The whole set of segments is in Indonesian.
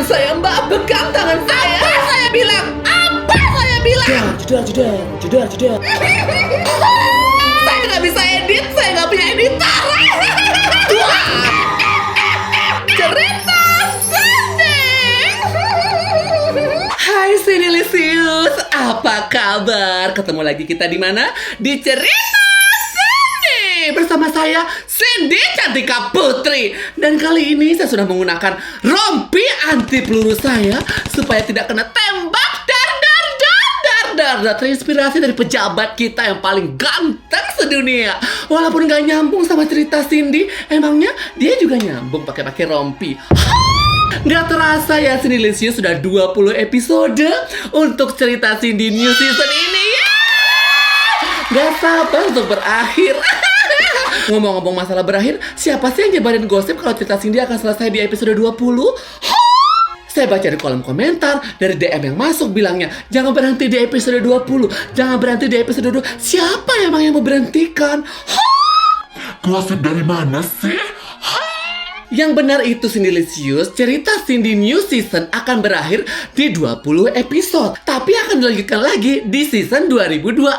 saya, Mbak. Pegang tangan saya. Apa saya bilang? Jeda. Saya nggak bisa edit. Saya nggak punya editor. Cerita Cindy. Hai Cindy-licious, apa kabar? Ketemu lagi kita di mana? Di Cerita Cindy bersama saya Cindy Cantika Putri. Dan kali ini saya sudah menggunakan rompi anti peluru saya supaya tidak kena tembak. Terinspirasi dari pejabat kita yang paling ganteng sedunia. Walaupun gak nyambung sama cerita Cindy, emangnya dia juga nyambung pakai rompi. Gak terasa ya Cindy-licious, sudah 20 episode untuk cerita Cindy new season ini. Gak sabar untuk berakhir. Ngomong-ngomong masalah berakhir, siapa sih yang nyebarin gosip kalau cerita Cindy akan selesai di episode 20? Saya baca di kolom komentar, dari DM yang masuk bilangnya, jangan berhenti di episode 20, jangan berhenti di episode 20. Siapa emang yang mau berhentikan? Gosip dari mana sih? Yang benar itu Cindy-licious, cerita Cindy new season akan berakhir di 20 episode. Tapi akan dilanjutkan lagi di season 2026.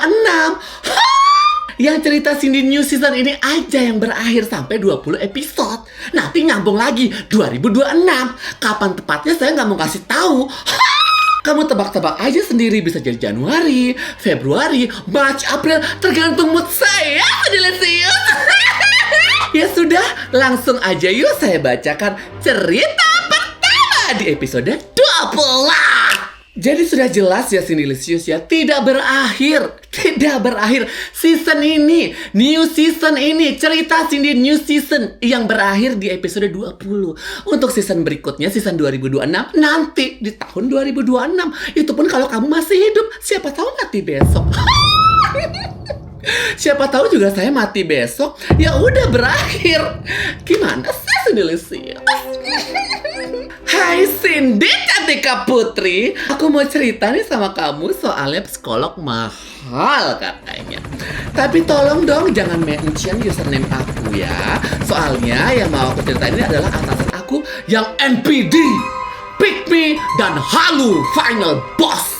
Yang cerita Cindy new season ini aja yang berakhir sampai 20 episode. Nanti nyambung lagi 2026. Kapan tepatnya saya nggak mau kasih tahu. Kamu tebak-tebak aja sendiri, bisa jadi Januari, Februari, Maret, April, tergantung mood saya. Cindy-licious. Ya sudah, langsung aja yuk saya bacakan cerita pertama di episode 20. Jadi sudah jelas ya Cindy-licious ya, tidak berakhir season ini, new season ini, cerita Cindy new season yang berakhir di episode 20. Untuk season berikutnya, season 2026 nanti di tahun 2026. Itu pun kalau kamu masih hidup, siapa tahu mati besok. Siapa tahu juga saya mati besok. Ya udah berakhir. Gimana sih Cindy-licious? Hai Cindy Cantika Putri, aku mau cerita nih sama kamu soalnya psikolog mahal katanya. Tapi tolong dong jangan mention username aku ya. Soalnya yang mau aku ceritain ini adalah atasan aku yang NPD, Pick Me, dan Halu Final Boss.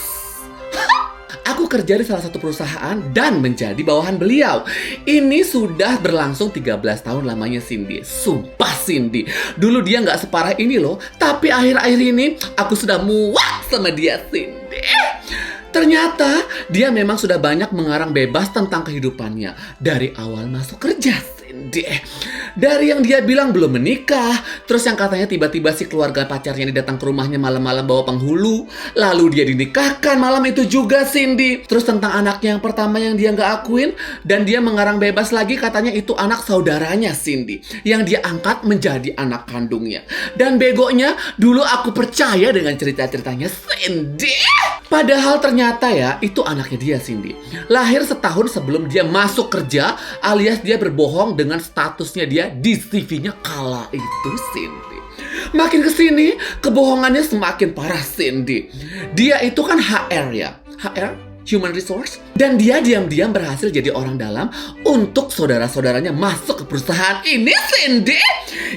Aku kerja di salah satu perusahaan dan menjadi bawahan beliau. Ini sudah berlangsung 13 tahun lamanya Cindy. Sumpah Cindy, dulu dia nggak separah ini loh. Tapi akhir-akhir ini aku sudah muak sama dia Cindy. Ternyata dia memang sudah banyak mengarang bebas tentang kehidupannya dari awal masuk kerja Cindy. Dari yang dia bilang belum menikah, terus yang katanya tiba-tiba si keluarga pacarnya ini datang ke rumahnya malam-malam bawa penghulu, lalu dia dinikahkan malam itu juga Cindy. Terus tentang anaknya yang pertama yang dia nggak akuin, dan dia mengarang bebas lagi katanya itu anak saudaranya Cindy yang dia angkat menjadi anak kandungnya. Dan begonya dulu aku percaya dengan cerita-ceritanya Cindy. Padahal ternyata ya itu anaknya dia Cindy. Lahir setahun sebelum dia masuk kerja, alias dia berbohong dengan statusnya dia di CV-nya kala itu Cindy. Makin kesini kebohongannya semakin parah Cindy. Dia itu kan HR ya, HR Human Resource. Dan dia diam-diam berhasil jadi orang dalam untuk saudara-saudaranya masuk ke perusahaan ini Cindy.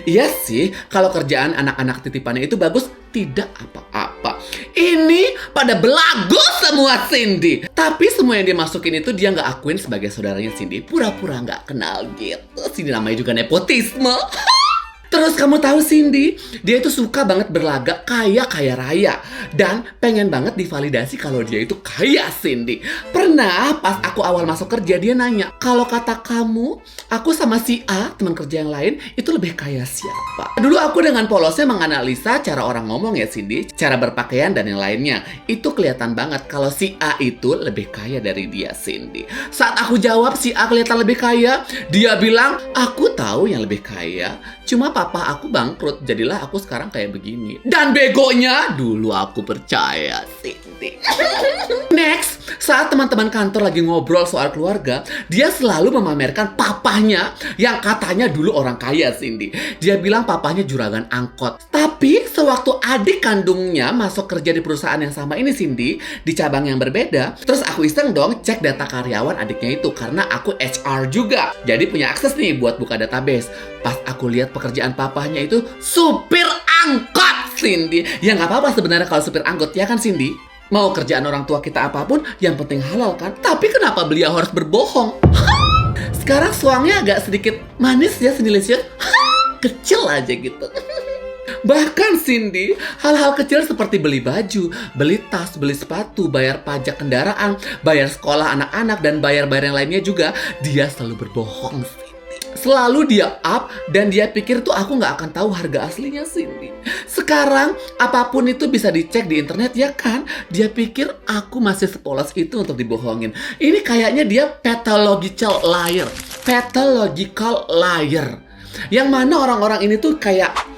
Iya sih, kalau kerjaan anak-anak titipannya itu bagus, tidak apa-apa. Ini pada belagu semua Cindy. Tapi semua yang dia masukin itu dia nggak akuin sebagai saudaranya Cindy. Pura-pura nggak kenal gitu. Cindy namanya juga nepotisme. Terus kamu tahu Cindy, dia itu suka banget berlagak kaya raya. Dan pengen banget divalidasi kalau dia itu kaya Cindy. Pernah pas aku awal masuk kerja dia nanya, kalau kata kamu, aku sama si A, teman kerja yang lain, itu lebih kaya siapa? Dulu aku dengan polosnya menganalisa cara orang ngomong ya Cindy, cara berpakaian dan yang lainnya. Itu kelihatan banget kalau si A itu lebih kaya dari dia Cindy. Saat aku jawab si A kelihatan lebih kaya, dia bilang, aku tahu yang lebih kaya. Cuma papa aku bangkrut, jadilah aku sekarang kayak begini. Dan begonya, dulu aku percaya Cindy. Next, saat teman-teman kantor lagi ngobrol soal keluarga, dia selalu memamerkan papahnya yang katanya dulu orang kaya Cindy. Dia bilang papahnya juragan angkot. Tapi sewaktu adik kandungnya masuk kerja di perusahaan yang sama ini Cindy, di cabang yang berbeda, terus aku iseng dong cek data karyawan adiknya itu karena aku HR juga. Jadi punya akses nih buat buka database. Pas aku lihat pekerjaan papahnya itu supir angkot Cindy. Ya nggak apa-apa sebenarnya kalau supir angkot, ya kan Cindy? Mau kerjaan orang tua kita apapun, yang penting halal kan? Tapi kenapa beliau harus berbohong? Sekarang suangnya agak sedikit manis ya Cindy Lisius. Kecil aja gitu. Bahkan Cindy, hal-hal kecil seperti beli baju, beli tas, beli sepatu, bayar pajak kendaraan, bayar sekolah anak-anak, dan bayar-bayar yang lainnya juga, dia selalu berbohong, Cindy. Selalu dia up, dan dia pikir tuh aku nggak akan tahu harga aslinya, Cindy. Sekarang, apapun itu bisa dicek di internet, ya kan? Dia pikir aku masih sepolos itu untuk dibohongin. Ini kayaknya dia pathological liar. Pathological liar. Yang mana orang-orang ini tuh kayak...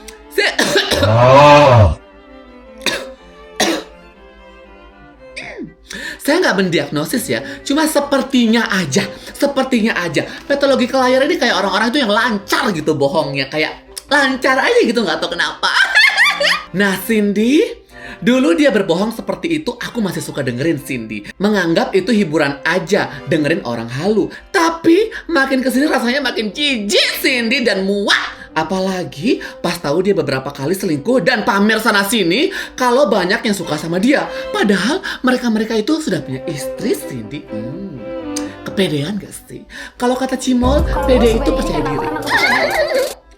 Saya nggak mendiagnosis ya, cuma sepertinya aja. Pathological liar ini kayak orang-orang itu yang lancar gitu bohongnya, kayak lancar aja gitu, nggak tahu kenapa. Nah Cindy, dulu dia berbohong seperti itu, aku masih suka dengerin Cindy. Menganggap itu hiburan aja, dengerin orang halu. Tapi makin kesini rasanya makin jijik Cindy dan muak. Apalagi pas tahu dia beberapa kali selingkuh dan pamer sana sini kalau banyak yang suka sama dia. Padahal mereka-mereka itu sudah punya istri, Cindy. Kepedean gak sih? Kalau kata Cimol, pede itu percaya diri.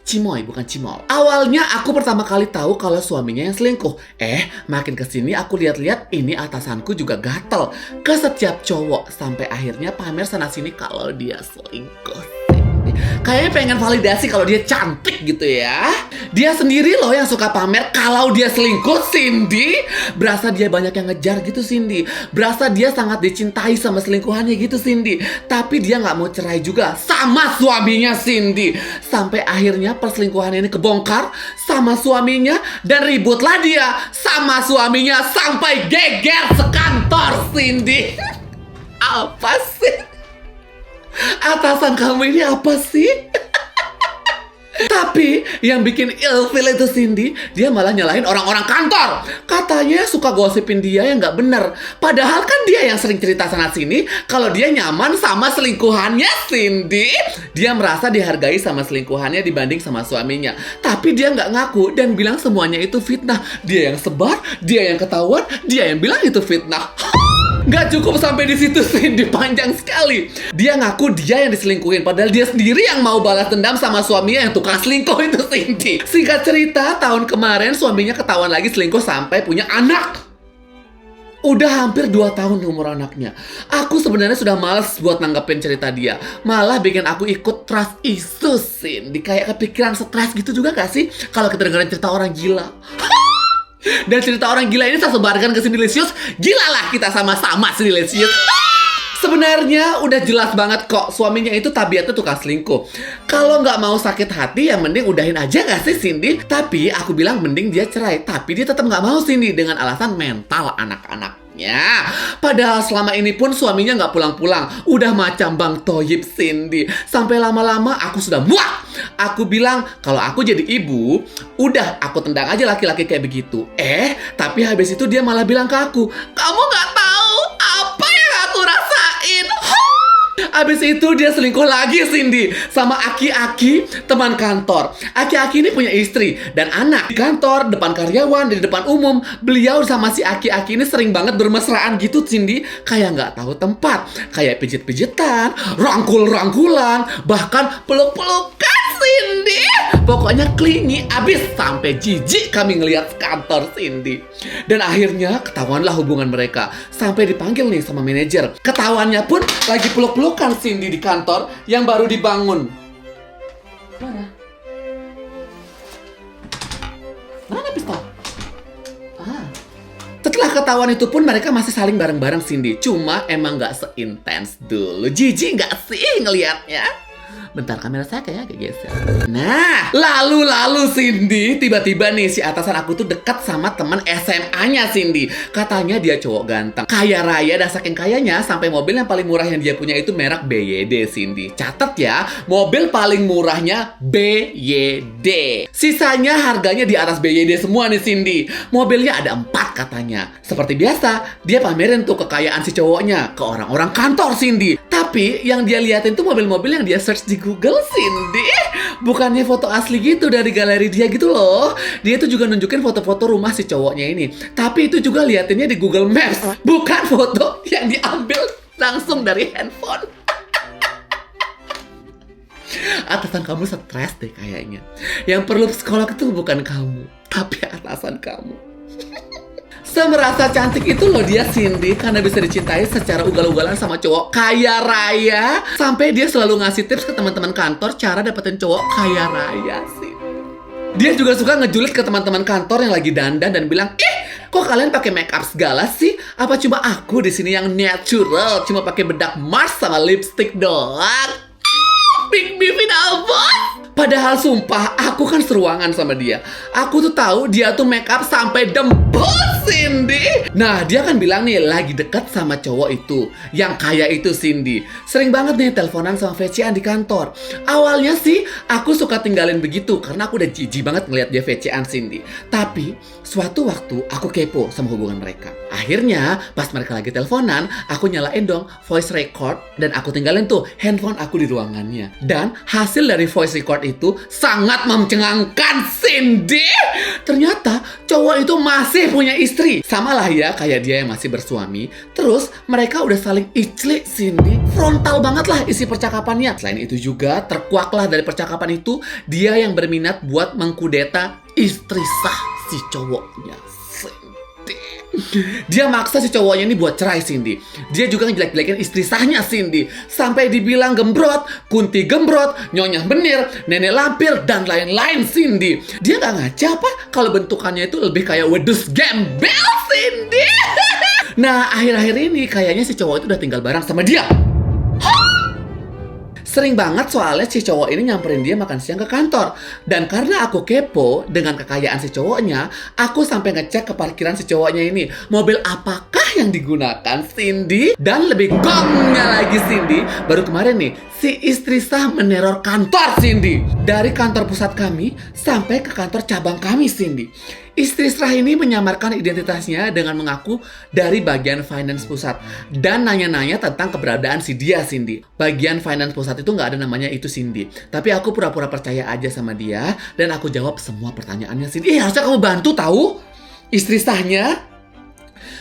Cimoy, bukan Cimol. Awalnya aku pertama kali tahu kalau suaminya yang selingkuh. Makin kesini aku lihat-lihat ini atasanku juga gatel ke setiap cowok. Sampai akhirnya pamer sana sini kalau dia selingkuh. Kayaknya pengen validasi kalau dia cantik gitu ya. Dia sendiri loh yang suka pamer kalau dia selingkuh, Cindy. Berasa dia banyak yang ngejar gitu, Cindy. Berasa dia sangat dicintai sama selingkuhannya gitu, Cindy. Tapi dia nggak mau cerai juga sama suaminya, Cindy. Sampai akhirnya perselingkuhan ini kebongkar sama suaminya. Dan ributlah dia sama suaminya sampai geger sekantor, Cindy. Apa sih? Atasan kamu ini apa sih? Tapi yang bikin ilfil itu Cindy, dia malah nyalahin orang-orang kantor. Katanya suka gosipin dia yang nggak bener. Padahal kan dia yang sering cerita sana sini kalau dia nyaman sama selingkuhannya, Cindy. Dia merasa dihargai sama selingkuhannya dibanding sama suaminya. Tapi dia nggak ngaku dan bilang semuanya itu fitnah. Dia yang sebar, dia yang ketahuan, dia yang bilang itu fitnah. Gak cukup sampai di situ, Cindy, panjang sekali. Dia ngaku dia yang diselingkuhin, padahal dia sendiri yang mau balas dendam sama suaminya yang tukang selingkuh itu, Cindy. Singkat cerita, tahun kemarin suaminya ketahuan lagi selingkuh sampai punya anak. Udah hampir 2 tahun umur anaknya. Aku sebenarnya sudah malas buat nanggepin cerita dia. Malah bikin aku ikut trust issues, Cindy. Kayak kepikiran stres gitu juga gak sih kalau kita dengerin cerita orang gila? Dan cerita orang gila ini saya sebarkan ke Cindy Lisius. Gilalah kita sama-sama, Cindy Lisius. Sebenarnya udah jelas banget kok suaminya itu tabiatnya tukang selingkuh. Kalau nggak mau sakit hati ya mending udahin aja gak sih, Cindy? Tapi aku bilang mending dia cerai. Tapi dia tetap nggak mau, Cindy, dengan alasan mental anak-anaknya. Padahal selama ini pun suaminya nggak pulang-pulang. Udah macam Bang Toyib, Cindy. Sampai lama-lama aku sudah muak. Aku bilang kalau aku jadi ibu, udah aku tendang aja laki-laki kayak begitu. Tapi habis itu dia malah bilang ke aku, kamu nggak tahu apa yang aku rasain. Abis itu dia selingkuh lagi, Cindy, sama Aki-Aki, teman kantor. Aki-Aki ini punya istri dan anak. Di kantor, depan karyawan, di depan umum, beliau sama si Aki-Aki ini sering banget bermesraan gitu, Cindy. Kayak nggak tahu tempat. Kayak pijit-pijitan, rangkul-rangkulan, bahkan peluk-pelukan, Cindy. Pokoknya klingi abis sampai jijik kami ngelihat kantor, Cindy. Dan akhirnya ketahuanlah hubungan mereka. Sampai dipanggil nih sama manajer. Ketahuannya pun lagi peluk-pelukan, Cindy, di kantor yang baru dibangun. Mana pistol? Setelah ketahuan itu pun mereka masih saling bareng-bareng, Cindy. Cuma emang gak seintens dulu. Jijik gak sih ngelihatnya? Bentar, kamera saya kayaknya agak geser. Nah, lalu Cindy, tiba-tiba nih si atasan aku tuh dekat sama teman SMA-nya, Cindy. Katanya dia cowok ganteng, kaya raya, dan saking kayanya sampai mobil yang paling murah yang dia punya itu merek BYD, Cindy. Catat ya, mobil paling murahnya BYD. Sisanya harganya di atas BYD semua nih, Cindy. Mobilnya ada 4 katanya. Seperti biasa, dia pamerin tuh kekayaan si cowoknya ke orang-orang kantor, Cindy. Tapi yang dia liatin tuh mobil-mobil yang dia search di Google, Cindy. Bukannya foto asli gitu dari galeri dia gitu loh. Dia tuh juga nunjukin foto-foto rumah si cowoknya ini. Tapi itu juga liatinnya di Google Maps. Bukan foto yang diambil langsung dari handphone. Atasan kamu stres deh kayaknya. Yang perlu psikolog itu bukan kamu, tapi atasan kamu. Semerasa cantik itu loh dia, Cindy, karena bisa dicintai secara ugal-ugalan sama cowok kaya raya. Sampai dia selalu ngasih tips ke teman-teman kantor cara dapetin cowok kaya raya sih. Dia juga suka ngejulit ke teman-teman kantor yang lagi dandan dan bilang, kok kalian pakai make up segala sih? Apa cuma aku di sini yang natural, cuma pakai bedak Mars sama lipstick doang? Big Bibi Bos. Padahal sumpah, aku kan seruangan sama dia. Aku tuh tahu dia tuh make up sampai dembus, Cindy. Nah, dia kan bilang nih lagi deket sama cowok itu, yang kaya itu, Cindy. Sering banget nih teleponan sama VC-an di kantor. Awalnya sih aku suka tinggalin begitu karena aku udah jijik banget ngeliat dia VC-an, Cindy. Tapi suatu waktu aku kepo sama hubungan mereka. Akhirnya pas mereka lagi teleponan, aku nyalain dong voice record dan aku tinggalin tuh handphone aku di ruangannya. Dan hasil dari voice record itu sangat mencengangkan, Cindy. Ternyata cowok itu masih punya istri. Sama lah ya kayak dia yang masih bersuami. Terus mereka udah saling iclik, Cindy. Frontal banget lah isi percakapannya. Selain itu juga terkuak lah dari percakapan itu, dia yang berminat buat mengkudeta istri sah si cowoknya, Cindy. Dia maksa si cowoknya ini buat cerai, Cindy. Dia juga ngejelek-jelekin istri sahnya, Cindy. Sampai dibilang gembrot, kunti gembrot, nyonya benir, nenek lampir, dan lain-lain, Cindy. Dia gak ngaca apa kalau bentukannya itu lebih kayak wedus gembel, Cindy. Nah, akhir-akhir ini kayaknya si cowok itu udah tinggal bareng sama dia. Sering banget soalnya si cowok ini nyamperin dia makan siang ke kantor. Dan karena aku kepo dengan kekayaan si cowoknya, aku sampai ngecek ke parkiran si cowoknya ini. Mobil apakah yang digunakan, Cindy? Dan lebih gongnya lagi, Cindy, baru kemarin nih, si istri sah meneror kantor, Cindy. Dari kantor pusat kami sampai ke kantor cabang kami, Cindy. Istri sah ini menyamarkan identitasnya dengan mengaku dari bagian finance pusat dan nanya-nanya tentang keberadaan si dia, Cindy. Bagian finance pusat itu nggak ada namanya itu, Cindy. Tapi aku pura-pura percaya aja sama dia dan aku jawab semua pertanyaannya, Cindy. Harusnya kamu bantu tahu istri sahnya.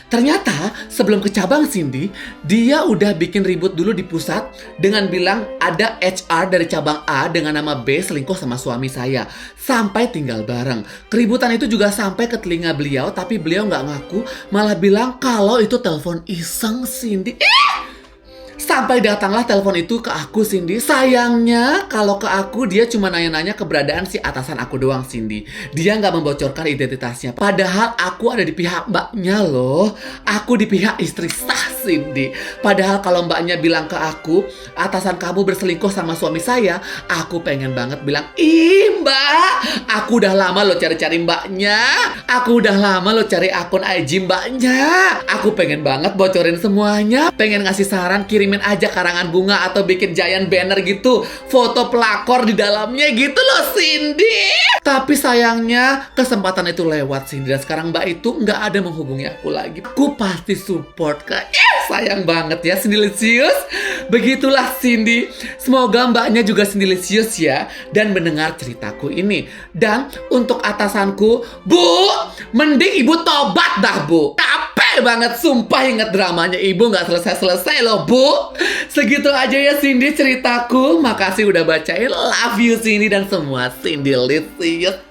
Ternyata sebelum ke cabang, Cindy, dia udah bikin ribut dulu di pusat dengan bilang ada HR dari cabang A dengan nama B selingkuh sama suami saya. Sampai tinggal bareng. Keributan itu juga sampai ke telinga beliau, tapi beliau nggak ngaku, malah bilang kalau itu telepon iseng, Cindy. Sampai datanglah telepon itu ke aku, Cindy. Sayangnya kalau ke aku dia cuma nanya-nanya keberadaan si atasan aku doang, Cindy. Dia nggak membocorkan identitasnya. Padahal aku ada di pihak mbaknya loh. Aku di pihak istri sah, Cindy. Padahal kalau mbaknya bilang ke aku, atasan kamu berselingkuh sama suami saya, aku pengen banget bilang, ih mbak, aku udah lama lo cari-cari mbaknya. Aku udah lama lo cari akun IG mbaknya. Aku pengen banget bocorin semuanya. Pengen ngasih saran, kirimin aja karangan bunga atau bikin giant banner gitu, foto pelakor di dalamnya gitu loh, Cindy. Tapi sayangnya kesempatan itu lewat, Cindy. Dan sekarang mbak itu nggak ada menghubungi aku lagi. Aku pasti support, Kak. Sayang banget ya, Cindylicious. Begitulah, Cindy. Semoga mbaknya juga Cindylicious ya dan mendengar ceritaku ini. Dan untuk atasanku, Bu, mending ibu tobat dah, Bu. Capek banget, sumpah inget dramanya ibu nggak selesai-selesai loh, Bu. Segitu aja ya, Cindy, ceritaku. Makasih udah bacain. Love you, Cindy, dan semua Cindylicious.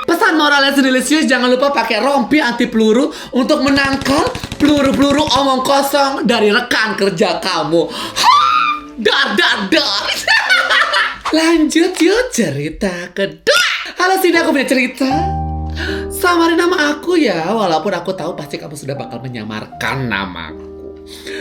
Pesan moralnya Cindylicious, jangan lupa pakai rompi anti peluru untuk menangkal peluru-peluru omong kosong dari rekan kerja kamu. Dar. Lanjut yuk cerita kedua. Halo Cindy, aku punya cerita. Samarin nama aku ya, walaupun aku tahu pasti kamu sudah bakal menyamarkan namaku.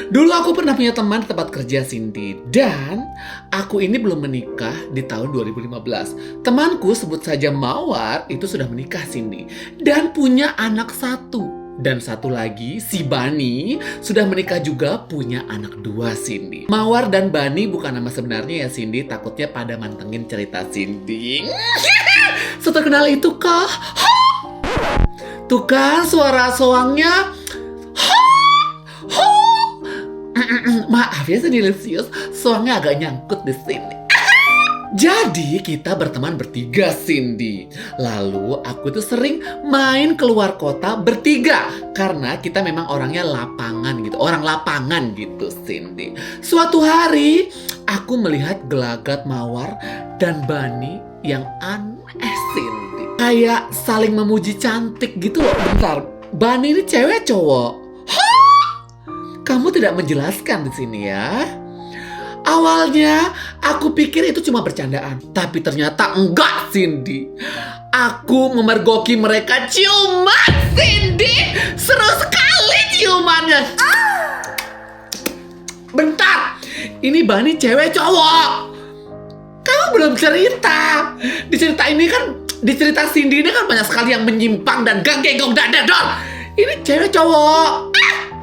Dulu aku pernah punya teman di tempat kerja, Cindy. Dan aku ini belum menikah di tahun 2015. Temanku, sebut saja Mawar, itu sudah menikah, Cindy. Dan punya anak satu. Dan satu lagi, si Bani, sudah menikah juga, punya anak dua, Cindy. Mawar dan Bani bukan nama sebenarnya ya, Cindy. Takutnya pada mantengin cerita Cindy. Seterkenal itu kah? Tuh kan suara soangnya. Maaf ya Sinilisius, soalnya agak nyangkut di sini. Jadi kita berteman bertiga, Cindy. Lalu aku tuh sering main keluar kota bertiga karena kita memang orangnya lapangan gitu, orang lapangan gitu, Cindy. Suatu hari aku melihat gelagat Mawar dan Bunny yang aneh, Cindy. Kayak saling memuji cantik gitu loh. Bentar, Bunny ini cewek cowok? Hah? Kamu tidak menjelaskan di sini ya. Awalnya aku pikir itu cuma bercandaan, tapi ternyata enggak, Cindy. Aku memergoki mereka ciuman, Cindy. Seru sekali ciumannya. Bentar, ini Bunny cewek cowok? Kamu belum cerita. Di cerita ini kan, di cerita Cindy ini kan banyak sekali yang menyimpang dan gak-gegong dadador. Ini cewek cowok.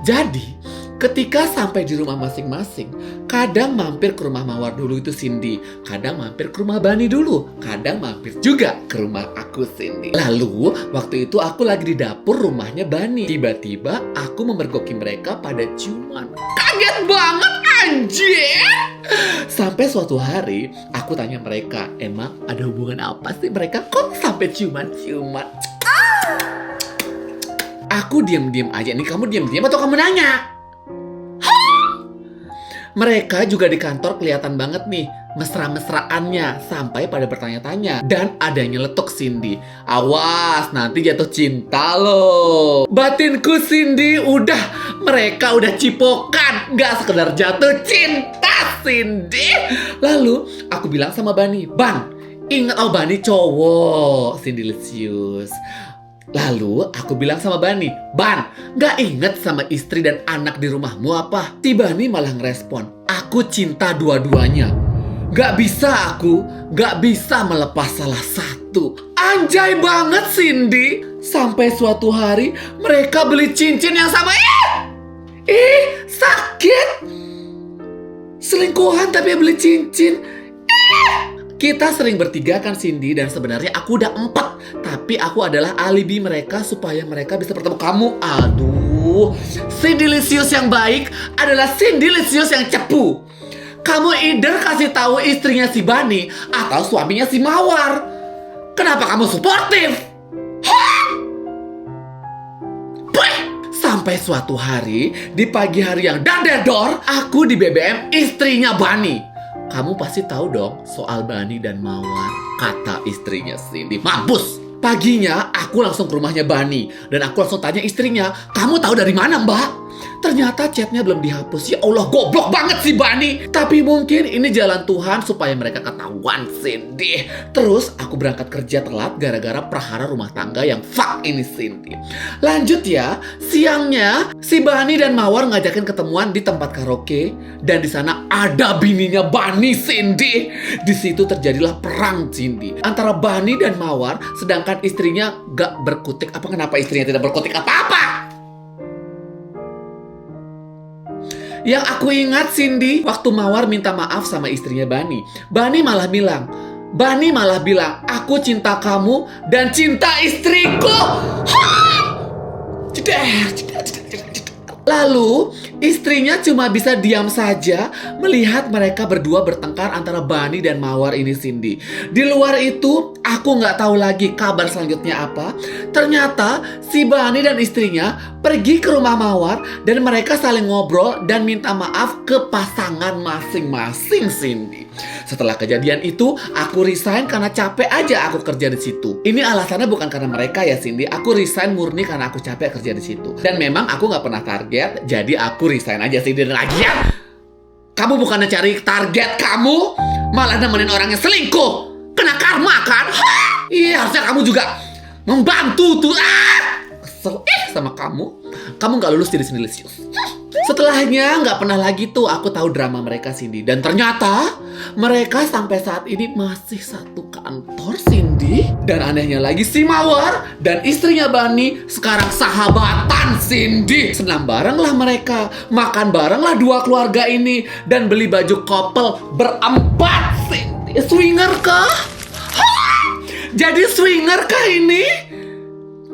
Jadi ketika sampai di rumah masing-masing, kadang mampir ke rumah Mawar dulu itu Cindy, kadang mampir ke rumah Bunny dulu, kadang mampir juga ke rumah aku, Cindy. Lalu waktu itu aku lagi di dapur rumahnya Bunny. Tiba-tiba aku memergoki mereka pada ciuman. Kaget banget anjir. Sampai suatu hari aku tanya mereka, emang ada hubungan apa sih mereka kok sampai ciuman-ciuman? Aku diam-diam aja nih, kamu diam-diam atau kamu nanya? Mereka juga di kantor kelihatan banget nih mesra-mesraannya sampai pada bertanya-tanya. Dan adanya letuk, Cindy. Awas, nanti jatuh cinta loh. Batinku, Cindy, mereka udah cipokan. Gak sekedar jatuh cinta, Cindy. Lalu aku bilang sama Bunny, Ban, ingat Bunny cowok, Cindy Lisius. Lalu aku bilang sama Bunny, Ban, gak inget sama istri dan anak di rumahmu apa? Si Bunny malah ngerespon, aku cinta dua-duanya. Gak bisa melepas salah satu. Anjay banget, Cindy. Sampai suatu hari mereka beli cincin yang sama. Sakit. Selingkuhan tapi beli cincin. Kita sering bertiga kan, Cindy, dan sebenarnya aku udah 4. Tapi aku adalah alibi mereka supaya mereka bisa bertemu kamu. Aduh, Cindy Lisius yang baik adalah Cindy Lisius yang cepu. Kamu either kasih tahu istrinya si Bunny atau suaminya si Mawar. Kenapa kamu suportif? Sampai suatu hari, di pagi hari yang dadedor, aku di BBM istrinya Bunny. Kamu pasti tahu dong soal Bunny dan Mawar, kata istrinya Cindy. Mampus! Paginya aku langsung ke rumahnya Bunny dan aku langsung tanya istrinya, kamu tahu dari mana, Mbak? Ternyata chatnya belum dihapus. Ya Allah, goblok banget si Bunny. Tapi mungkin ini jalan Tuhan supaya mereka ketahuan, Cindy. Terus aku berangkat kerja telat gara-gara prahara rumah tangga yang fuck ini, Cindy. Lanjut ya, siangnya si Bunny dan Mawar ngajakin ketemuan di tempat karaoke dan di sana ada bininya Bunny, Cindy. Di situ terjadilah perang, Cindy, antara Bunny dan Mawar, sedangkan istrinya gak berkutik. Kenapa istrinya tidak berkutik apa-apa? Yang aku ingat, Cindy, waktu Mawar minta maaf sama istrinya Bunny, Bunny malah bilang, aku cinta kamu dan cinta istriku. Lalu istrinya cuma bisa diam saja melihat mereka berdua bertengkar antara Bunny dan Mawar ini, Cindy. Di luar itu aku nggak tahu lagi kabar selanjutnya apa. Ternyata si Bunny dan istrinya pergi ke rumah Mawar dan mereka saling ngobrol dan minta maaf ke pasangan masing-masing, Cindy. Setelah kejadian itu, aku resign karena capek aja aku kerja di situ. Ini alasannya bukan karena mereka ya, Cindy. Aku resign murni karena aku capek kerja di situ. Dan memang aku nggak pernah target, jadi aku resign aja, Cindy. Dan lagian, kamu bukannya cari target kamu, malah nemenin orang yang selingkuh. Kena karma kan? Iya, harusnya kamu juga membantu tuh. Kesel sama kamu. Kamu nggak lulus jadi Cindy Lisius. Setelahnya nggak pernah lagi tuh aku tahu drama mereka, Cindy. Dan ternyata mereka sampai saat ini masih satu kantor, Cindy. Dan anehnya lagi si Mawar dan istrinya Bunny sekarang sahabatan, Cindy. Senam bareng lah mereka, makan bareng lah dua keluarga ini, dan beli baju couple berempat, Cindy. Swinger kah? Jadi swinger kah ini?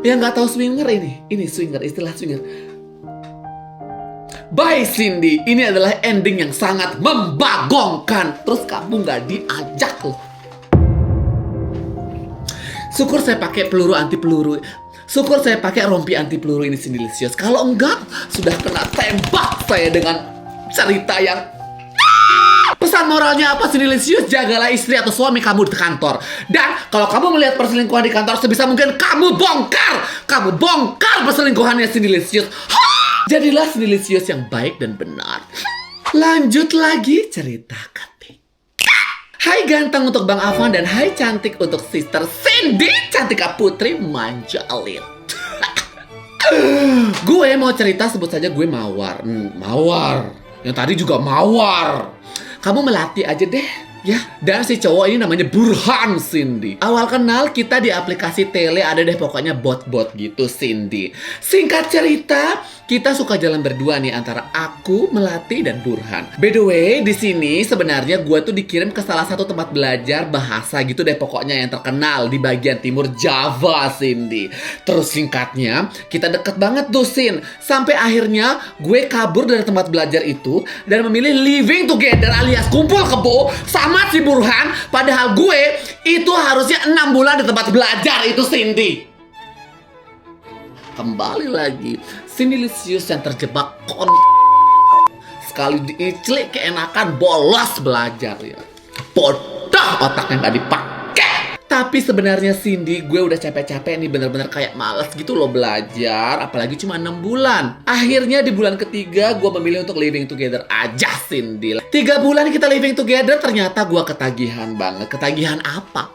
Yang nggak tahu swinger ini swinger, istilah swinger. Bye Cindy, ini adalah ending yang sangat membagongkan. Terus kamu gak diajak loh. Syukur saya pakai peluru anti peluru. Syukur saya pakai rompi anti peluru ini Cindy-licious. Kalau enggak, sudah kena tembak saya dengan cerita yang... Pesan moralnya apa Cindy-licious? Jagalah istri atau suami kamu di kantor. Dan kalau kamu melihat perselingkuhan di kantor, sebisa mungkin kamu bongkar. Kamu bongkar perselingkuhannya Cindy-licious. Jadilah Cindy-licious yang baik dan benar. Lanjut lagi cerita ketiga. Hai ganteng untuk Bang Afan dan hai cantik untuk Sister Cindy Cantika Putri Manjalit. Gue mau cerita, sebut saja gue Mawar. Mawar. Yang tadi juga Mawar. Kamu melatih aja deh. Ya, dan si cowok ini namanya Burhan Cindy. Awal kenal kita di aplikasi tele, ada deh pokoknya bot-bot gitu Cindy. Singkat cerita, kita suka jalan berdua nih antara aku, Melati, dan Burhan. By the way, di sini sebenarnya gue tuh dikirim ke salah satu tempat belajar bahasa gitu deh pokoknya yang terkenal di bagian timur Java Cindy. Terus singkatnya, kita deket banget tuh Sin. Sampai akhirnya gue kabur dari tempat belajar itu dan memilih living together alias kumpul kebo sama si Burhan, padahal gue itu harusnya 6 bulan di tempat belajar itu Cindy. Kembali lagi, Cindy-licious yang terjebak sekali diiclik keenakan bolos belajar ya. Bodoh otaknya gak dipakai. Tapi sebenarnya Cindy, gue udah capek-capek nih, bener-bener kayak males gitu loh belajar, apalagi cuma 6 bulan. Akhirnya di bulan ketiga gue memilih untuk living together aja Cindy. 3 bulan kita living together, ternyata gue ketagihan banget. Ketagihan apa?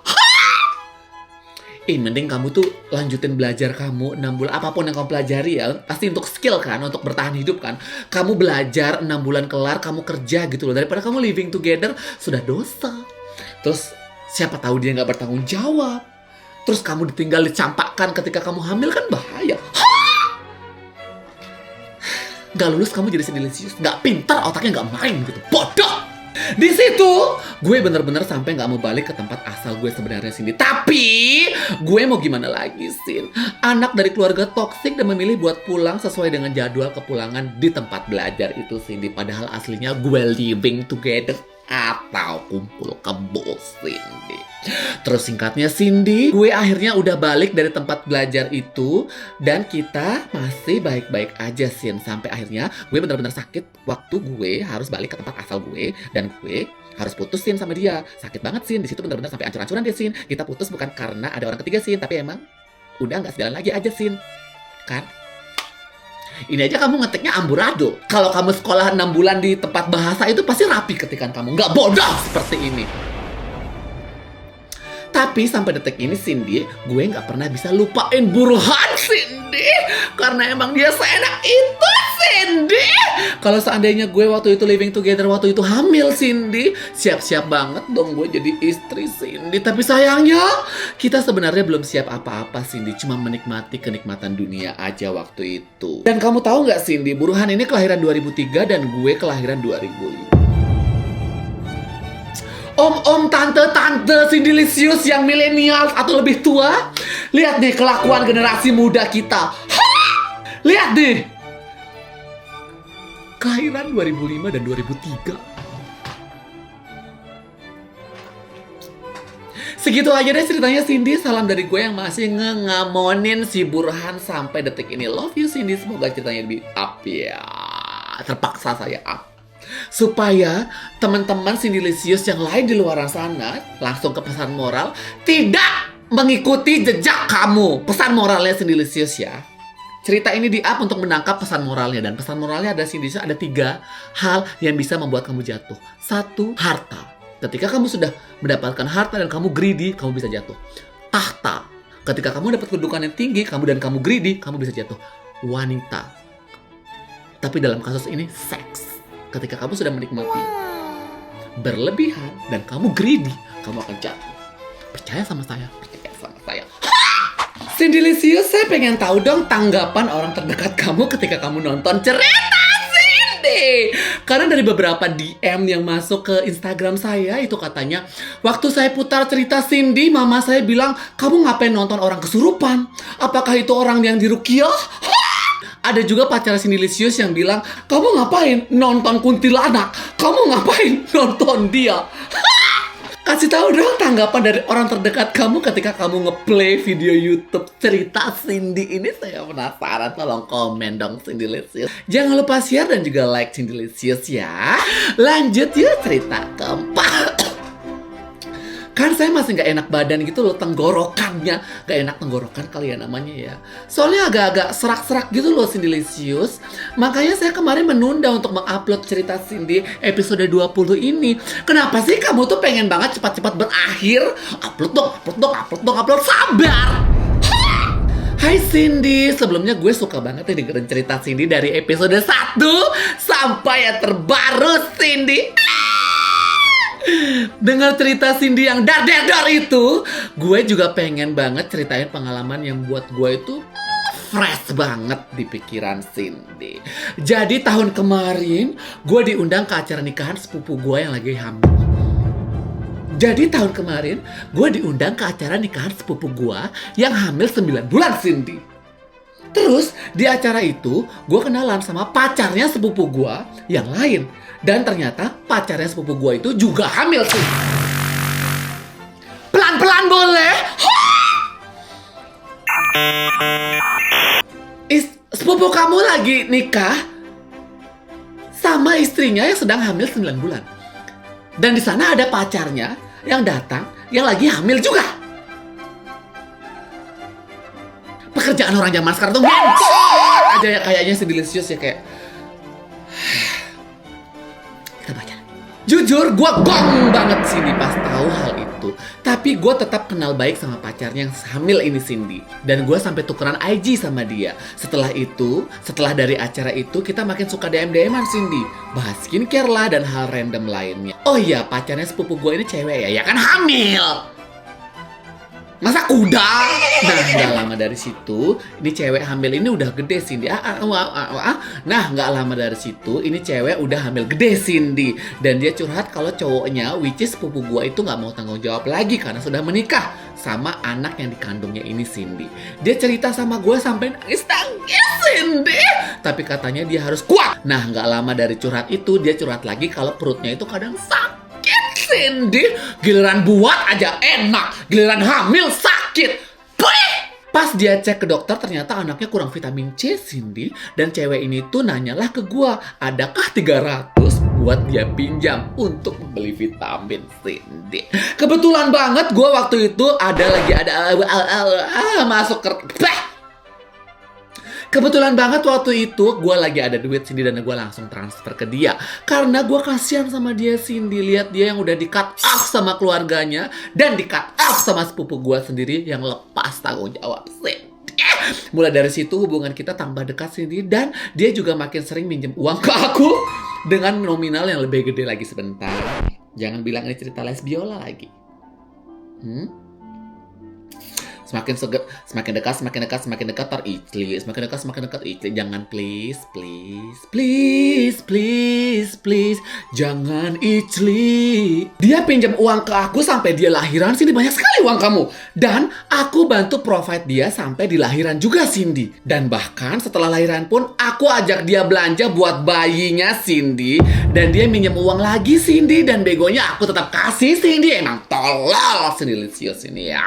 Mending kamu tuh lanjutin belajar kamu 6 bulan. Apapun yang kamu pelajari ya, pasti untuk skill kan, untuk bertahan hidup kan. Kamu belajar 6 bulan kelar, kamu kerja gitu loh. Daripada kamu living together, sudah dosa. Terus siapa tahu dia nggak bertanggung jawab. Terus kamu ditinggal dicampakkan ketika kamu hamil, kan bahaya. Gak lulus kamu jadi Cindy-licious, nggak pintar, otaknya nggak main gitu, bodoh. Di situ gue bener-bener sampai nggak mau balik ke tempat asal gue sebenarnya Cindy. Tapi gue mau gimana lagi Sin? Anak dari keluarga toksik dan memilih buat pulang sesuai dengan jadwal kepulangan di tempat belajar itu Cindy. Padahal aslinya gue living together atau kumpul kebo Cindy. Terus singkatnya Cindy, gue akhirnya udah balik dari tempat belajar itu dan kita masih baik-baik aja Sin. Sampai akhirnya gue benar-benar sakit waktu gue harus balik ke tempat asal gue dan gue harus putusin sama dia. Sakit banget Sin, di situ benar-benar sampai ancur-ancuran dia Sin. Kita putus bukan karena ada orang ketiga Sin, tapi emang udah nggak sejalan lagi aja Sin. Kan? Ini aja kamu ngetiknya amburadul. Kalau kamu sekolah 6 bulan di tempat bahasa itu pasti rapi ketikan kamu. Nggak bodoh seperti ini. Tapi sampai detik ini Cindy, gue nggak pernah bisa lupain Burhan Cindy. Karena emang dia seenak itu Cindy. Kalau seandainya gue waktu itu living together, waktu itu hamil Cindy, siap-siap banget dong gue jadi istri Cindy. Tapi sayangnya kita sebenarnya belum siap apa-apa Cindy. Cuma menikmati kenikmatan dunia aja waktu itu. Dan kamu tahu nggak Cindy, Burhan ini kelahiran 2003 dan gue kelahiran 2005. Om-om, tante-tante Cindy-licious yang milenial atau lebih tua, lihat deh kelakuan generasi muda kita. Lihat deh, kelahiran 2005 dan 2003. Segitu aja deh ceritanya Cindy. Salam dari gue yang masih ngamonin si Burhan sampai detik ini. Love you Cindy, semoga ceritanya lebih up ya. Terpaksa saya up. Supaya teman-teman Cindy-licious yang lain di luar sana langsung ke pesan moral, tidak mengikuti jejak kamu. Pesan moralnya Cindy-licious ya. Cerita ini di-up untuk menangkap pesan moralnya. Dan pesan moralnya ada Cindy-licious, ada 3 hal yang bisa membuat kamu jatuh. 1, harta. Ketika kamu sudah mendapatkan harta dan kamu greedy, kamu bisa jatuh. Tahta. Ketika kamu dapat kedudukan yang tinggi, kamu greedy, kamu bisa jatuh. Wanita. Tapi dalam kasus ini, seks. Ketika kamu sudah menikmati berlebihan dan kamu greedy, kamu akan jatuh. Percaya sama saya, percaya sama saya. Cindy-licious, saya pengen tahu dong tanggapan orang terdekat kamu ketika kamu nonton cerita Cindy. Karena dari beberapa DM yang masuk ke Instagram saya itu katanya, waktu saya putar cerita Cindy, mama saya bilang, kamu ngapain nonton orang kesurupan? Apakah itu orang yang diruqyah? Ada juga pacar Cindy Licious yang bilang, kamu ngapain nonton kuntilanak? Kamu ngapain nonton dia? Kasih tahu dong tanggapan dari orang terdekat kamu ketika kamu ngeplay video YouTube cerita Cindy ini. Saya penasaran, tolong komen dong Cindy Licious. Jangan lupa share dan juga like Cindy Licious ya. Lanjut yuk cerita keempat. Kan saya masih gak enak badan gitu loh, tenggorokannya. Gak enak tenggorokan kali ya namanya ya. Soalnya agak-agak serak-serak gitu loh Cindy Licious. Makanya saya kemarin menunda untuk mengupload cerita Cindy episode 20 ini. Kenapa sih kamu tuh pengen banget cepat-cepat berakhir? Upload. Sabar! Hai Cindy, sebelumnya gue suka banget nih dengerin cerita Cindy dari episode 1 sampai yang terbaru Cindy. Dengar cerita Cindy yang dar itu, gue juga pengen banget ceritain pengalaman yang buat gue itu fresh banget di pikiran Cindy. Jadi tahun kemarin gue diundang ke acara nikahan sepupu gue yang lagi hamil. Yang hamil 9 bulan Cindy. Terus di acara itu gue kenalan sama pacarnya sepupu gue yang lain. Dan ternyata pacarnya sepupu gue itu juga hamil sih. Pelan-pelan boleh. Sepupu kamu lagi nikah sama istrinya yang sedang hamil 9 bulan. Dan di sana ada pacarnya yang datang yang lagi hamil juga. Pekerjaan orang zaman sekarang tuh aja ya, kayaknya Cindy Licious ya kayak. Kita baca. Jujur gue gong banget Cindy pas tahu hal itu. Tapi gue tetap kenal baik sama pacarnya yang hamil ini Cindy. Dan gue sampai tukeran IG sama dia. Setelah dari acara itu kita makin suka DM-an Cindy. Bahas skincare lah dan hal random lainnya. Oh iya, pacarnya sepupu gue ini cewek ya kan hamil. Masa kuda? Nah, gak lama dari situ, ini cewek hamil ini udah gede Cindy. Nah, gak lama dari situ, ini cewek udah hamil gede Cindy. Dan dia curhat kalau cowoknya, which is sepupu gua itu gak mau tanggung jawab lagi karena sudah menikah sama anak yang dikandungnya ini Cindy. Dia cerita sama gua sampai nangis Cindy. Tapi katanya dia harus kuat. Nah, gak lama dari curhat itu, dia curhat lagi kalau perutnya itu kadang sakit. Cindy, giliran buat aja enak, giliran hamil sakit. Pas dia cek ke dokter ternyata anaknya kurang vitamin C Cindy. Dan cewek ini tuh nanyalah ke gua, adakah 300 buat dia pinjam untuk membeli vitamin Cindy. Kebetulan banget gua waktu itu masuk ke Kebetulan banget waktu itu gue lagi ada duit Cindy dan gue langsung transfer ke dia. Karena gue kasihan sama dia Cindy. Lihat dia yang udah di-cut off sama keluarganya dan di-cut off sama sepupu gue sendiri yang lepas tanggung jawab Cindy. Mulai dari situ hubungan kita tambah dekat Cindy. Dan dia juga makin sering minjem uang ke aku dengan nominal yang lebih gede lagi. Sebentar, jangan bilang ini cerita lesbiola lagi. Semakin dekat terikli. Jangan please. Jangan icli. Dia pinjam uang ke aku sampai dia lahiran Cindy, banyak sekali uang kamu. Dan aku bantu provide dia sampai di lahiran juga Cindy. Dan bahkan setelah lahiran pun aku ajak dia belanja buat bayinya Cindy. Dan dia minjem uang lagi Cindy. Dan begonya aku tetap kasih Cindy. Emang tolol Cindy Licious ini ya.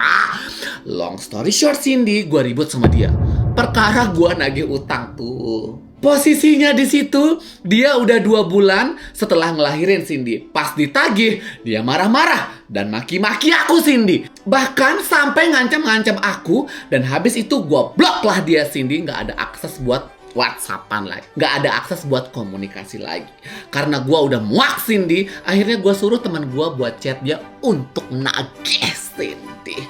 Long story short Cindy, gue ribut sama dia. Perkara gue nagih utang tuh. Posisinya di situ, dia udah 2 bulan setelah ngelahirin Cindy. Pas ditagih, dia marah-marah dan maki-maki aku Cindy. Bahkan sampai ngancam-ngancam aku. Dan habis itu gue blok lah dia Cindy. Gak ada akses buat WhatsAppan lagi. Gak ada akses buat komunikasi lagi. Karena gue udah muak Cindy. Akhirnya gue suruh teman gue buat chat dia untuk nagih Cindy.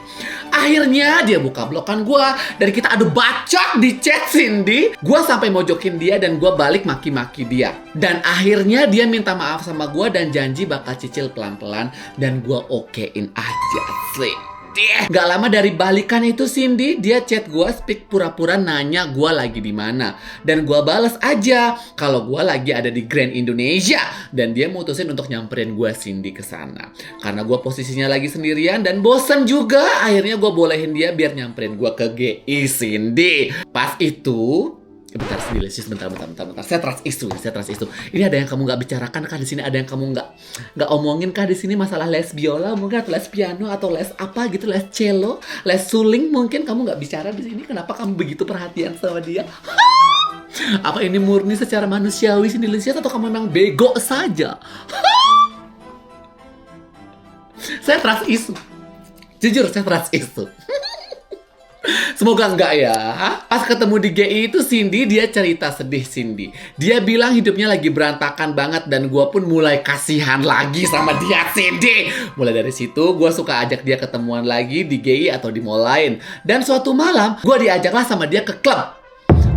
Akhirnya dia buka blokan gue. Dan kita adu bacot di chat Cindy. Gue sampai mojokin dia dan gue balik maki-maki dia. Dan akhirnya dia minta maaf sama gue dan janji bakal cicil pelan-pelan. Dan gue okein aja sih. Gak lama dari balikan itu Cindy, dia chat gue speak pura-pura nanya gue lagi di mana. Dan gue bales aja kalau gue lagi ada di Grand Indonesia. Dan dia mutusin untuk nyamperin gue Cindy ke sana. Karena gue posisinya lagi sendirian dan bosen juga. Akhirnya gue bolehin dia biar nyamperin gue ke GI Cindy. Pas itu Bentar, Sindilisius, bentar. Saya trust issue. Ini ada yang kamu nggak bicarakan kah di sini? Ada yang kamu nggak omongin kah di sini masalah les biola mungkin, atau les piano, atau les apa gitu, les cello, les suling mungkin kamu nggak bicara di sini? Kenapa kamu begitu perhatian sama dia? Apa ini murni secara manusiawi, Sindilisius, atau kamu memang bego saja? Saya trust issue. Jujur, saya trust issue. Semoga enggak ya. Pas ketemu di GI itu Cindy, dia cerita sedih Cindy. Dia bilang hidupnya lagi berantakan banget dan gue pun mulai kasihan lagi sama dia Cindy. Mulai dari situ gue suka ajak dia ketemuan lagi di GI atau di mall lain. Dan suatu malam gue diajaklah sama dia ke klub.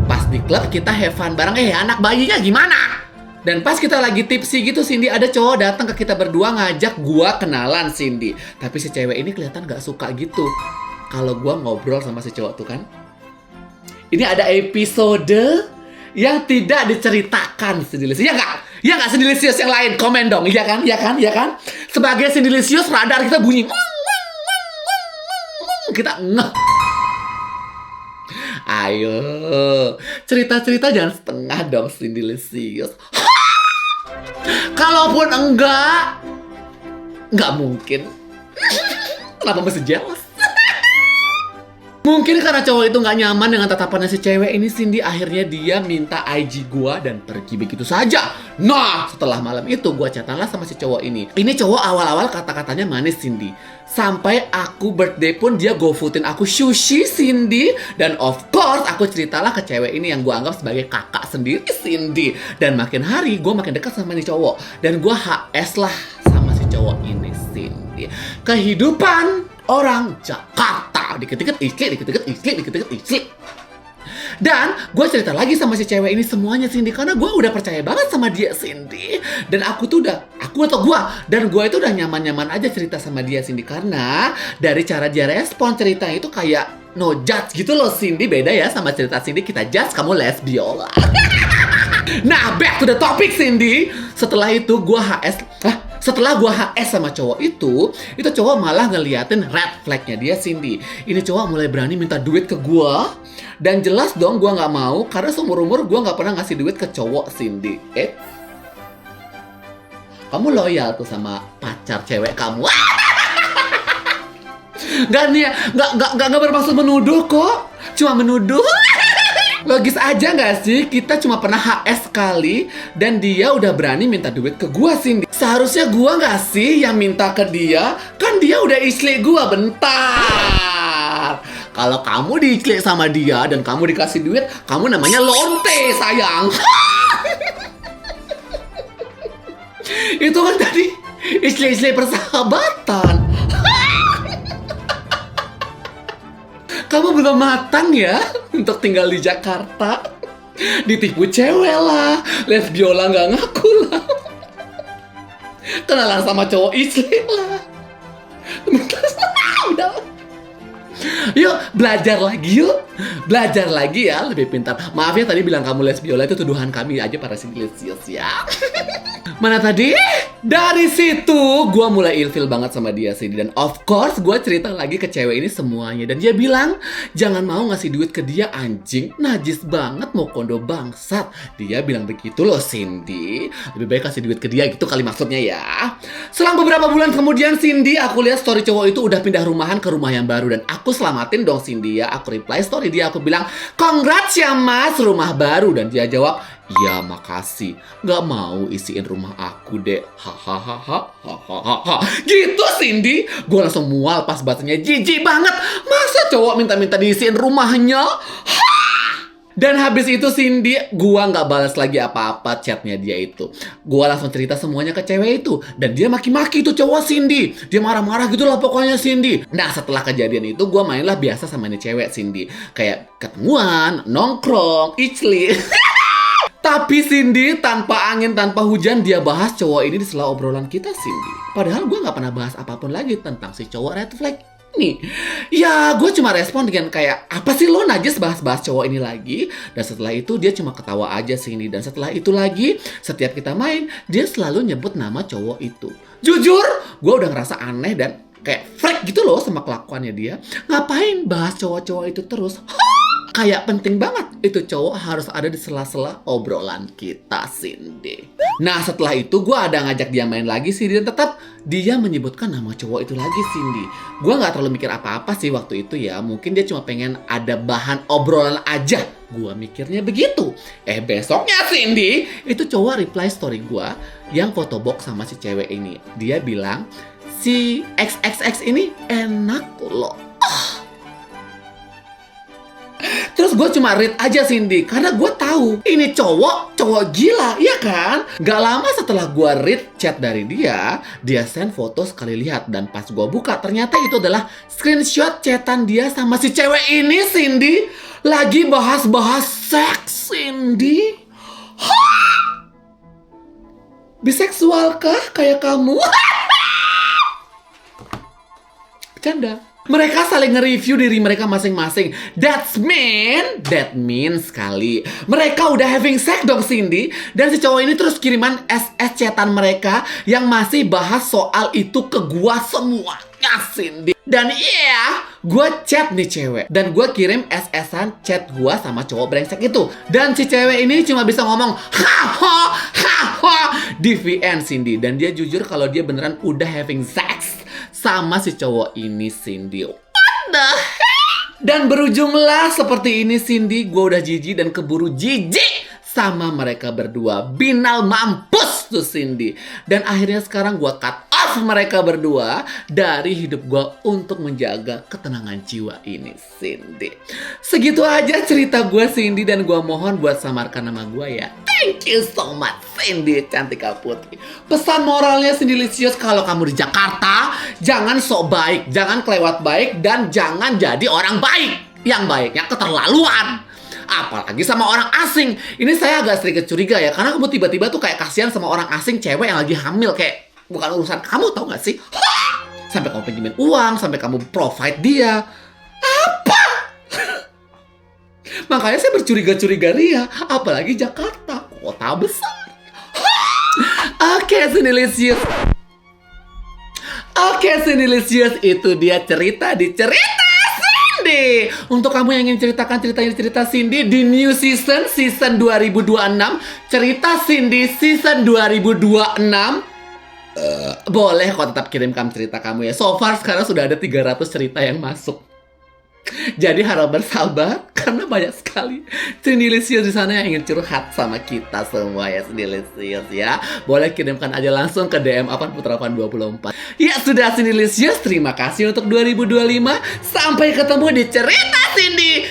Pas di klub kita have fun bareng. Anak bayinya gimana? Dan pas kita lagi tipsy gitu Cindy, ada cowok datang ke kita berdua ngajak gue kenalan Cindy. Tapi si cewek ini kelihatan gak suka gitu kalau gue ngobrol sama si cowok tuh kan. Ini ada episode yang tidak diceritakan Sindilisius. Ya nggak Sindilisius yang lain? Komen dong. Iya kan? Sebagai Sindilisius, radar kita bunyi. Kita ngeh. Ayo, cerita-cerita jangan setengah dong Sindilisius. Kalaupun nggak mungkin. Kenapa mesti jealous? Mungkin karena cowok itu gak nyaman dengan tatapannya si cewek ini Cindy, akhirnya dia minta IG gua dan pergi begitu saja. Nah, setelah malam itu gua chatanlah sama si cowok ini. Ini cowok awal-awal kata-katanya manis Cindy. Sampai aku birthday pun dia GoFoodin aku sushi Cindy. Dan of course aku ceritalah ke cewek ini yang gua anggap sebagai kakak sendiri Cindy. Dan makin hari gua makin dekat sama nih cowok. Dan gua HS lah sama si cowok ini Cindy. Kehidupan orang Jakarta, dikit-dikit istri. Dan gue cerita lagi sama si cewek ini semuanya Cindy, karena gue udah percaya banget sama dia Cindy. Dan gue itu udah nyaman-nyaman aja cerita sama dia Cindy, karena dari cara dia respon ceritanya itu kayak no judge gitu loh Cindy. Beda ya sama cerita Cindy, kita judge kamu les biola. Nah, back to the topic Cindy. Setelah gue HS sama cowok itu cowok malah ngeliatin red flagnya dia Cindy. Ini cowok mulai berani minta duit ke gue. Dan jelas dong gue gak mau, karena seumur-umur gue gak pernah ngasih duit ke cowok Cindy. Kamu loyal tuh sama pacar cewek kamu. Gak bermaksud menuduh kok. Cuma menuduh. Logis aja gak sih? Kita cuma pernah HS sekali dan dia udah berani minta duit ke gua Cindy. Seharusnya gua gak sih yang minta ke dia? Kan dia udah istri gua. Bentar. Kalau kamu diiklik sama dia dan kamu dikasih duit, kamu namanya lonte sayang. Itu kan tadi istri-istri persahabatan. Kamu belum matang ya untuk tinggal di Jakarta. Ditipu cewek lah, les biola gak ngaku lah, kenalan sama cowok istri lah. Udah. Yuk, belajar lagi ya, lebih pintar. Maaf ya tadi bilang kamu les biola itu tuduhan kami aja para Sindilisius ya. Mana tadi? Dari situ gue mulai ilfil banget sama dia sih. Dan of course gue cerita lagi ke cewek ini semuanya. Dan dia bilang, jangan mau ngasih duit ke dia anjing. Najis banget, mau kondo bangsat. Dia bilang begitu loh Cindy. Lebih baik kasih duit ke dia gitu kali maksudnya ya. Selang beberapa bulan kemudian Cindy, aku lihat story cowok itu udah pindah rumahan ke rumah yang baru. Dan aku selamatin dong Cindy ya. Aku reply story dia, aku bilang, congrats ya mas, rumah baru. Dan dia jawab, ya makasih, gak mau isiin rumah aku deh. Hahaha. Gitu Cindy. Gue langsung mual pas bacanya, jijik banget. Masa cowok minta-minta diisiin rumahnya? Dan habis itu Cindy, gue gak balas lagi apa-apa chatnya dia itu. Gue langsung cerita semuanya ke cewek itu. Dan dia maki-maki itu cowok Cindy. Dia marah-marah gitu lah pokoknya Cindy. Nah setelah kejadian itu gue mainlah biasa sama nih cewek Cindy. Kayak ketemuan, nongkrong, icli. Tapi Cindy tanpa angin tanpa hujan dia bahas cowok ini di sela obrolan kita Cindy. Padahal gue gak pernah bahas apapun lagi tentang si cowok red flag ini. Ya gue cuma respon dengan kayak, apa sih lo najis bahas-bahas cowok ini lagi. Dan setelah itu dia cuma ketawa aja Cindy. Dan setelah itu lagi setiap kita main dia selalu nyebut nama cowok itu. Jujur gue udah ngerasa aneh dan kayak freak gitu loh sama kelakuannya dia. Ngapain bahas cowok-cowok itu terus? Kayak penting banget itu cowok harus ada di sela-sela obrolan kita, Cindy. Nah setelah itu gue ada ngajak dia main lagi sih, dan tetap dia menyebutkan nama cowok itu lagi, Cindy. Gue gak terlalu mikir apa-apa sih waktu itu ya. Mungkin dia cuma pengen ada bahan obrolan aja. Gue mikirnya begitu. Besoknya Cindy, itu cowok reply story gue yang foto box sama si cewek ini. Dia bilang, si XXX ini enak loh. Terus gue cuma read aja Cindy, karena gue tahu ini cowok gila, ya kan? Gak lama setelah gue read chat dari dia send foto sekali lihat. Dan pas gue buka, ternyata itu adalah screenshot chatan dia sama si cewek ini, Cindy. Lagi bahas-bahas seks, Cindy. Biseksual kah kayak kamu? Bercanda. Mereka saling nge-review diri mereka masing-masing. That means sekali mereka udah having sex dong, Cindy. Dan si cowok ini terus kiriman SS chatan mereka yang masih bahas soal itu ke gua semuanya, Cindy. Dan gue chat nih cewek. Dan gue kirim SS-an chat gua sama cowok brengsek itu. Dan si cewek ini cuma bisa ngomong ha di VN, Cindy. Dan dia jujur kalau dia beneran udah having sex sama si cowok ini, Cindy. What the heck? Dan berujunglah seperti ini, Cindy. Gue udah jijik dan keburu jijik sama mereka berdua. Binal mampus tuh, Cindy. Dan akhirnya sekarang gue cut off mereka berdua dari hidup gue untuk menjaga ketenangan jiwa ini, Cindy. Segitu aja cerita gue, Cindy. Dan gue mohon buat samarkan nama gue ya. Thank you so much, Cindy Cantika Putri. Pesan moralnya Cindy Licious, kalau kamu di Jakarta, jangan sok baik, jangan kelewat baik, dan jangan jadi orang baik. Yang baiknya keterlaluan. Apalagi sama orang asing. Ini saya agak sedikit curiga ya, karena kamu tiba-tiba tuh kayak kasihan sama orang asing, cewek yang lagi hamil. Kayak bukan urusan kamu, tau gak sih? Sampai kamu pinjemin uang, sampai kamu provide dia. Apa? Makanya saya bercuriga-curiga Ria, apalagi Jakarta, kota besar. Oke, Cindy Licious, itu dia cerita di cerita Cindy. Untuk kamu yang ingin ceritakan cerita Cindy di new season 2026, cerita Cindy season 2026, boleh kok tetap kirimkan cerita kamu ya. So far sekarang sudah ada 300 cerita yang masuk. Jadi harap bersabar karena banyak sekali Cindy Licious di sana yang ingin curhat sama kita semua ya, Cindy Licious ya. Boleh kirimkan aja langsung ke DM Avan Putra 24. Ya sudah, Cindy Licious, terima kasih untuk 2025. Sampai ketemu di cerita Cindy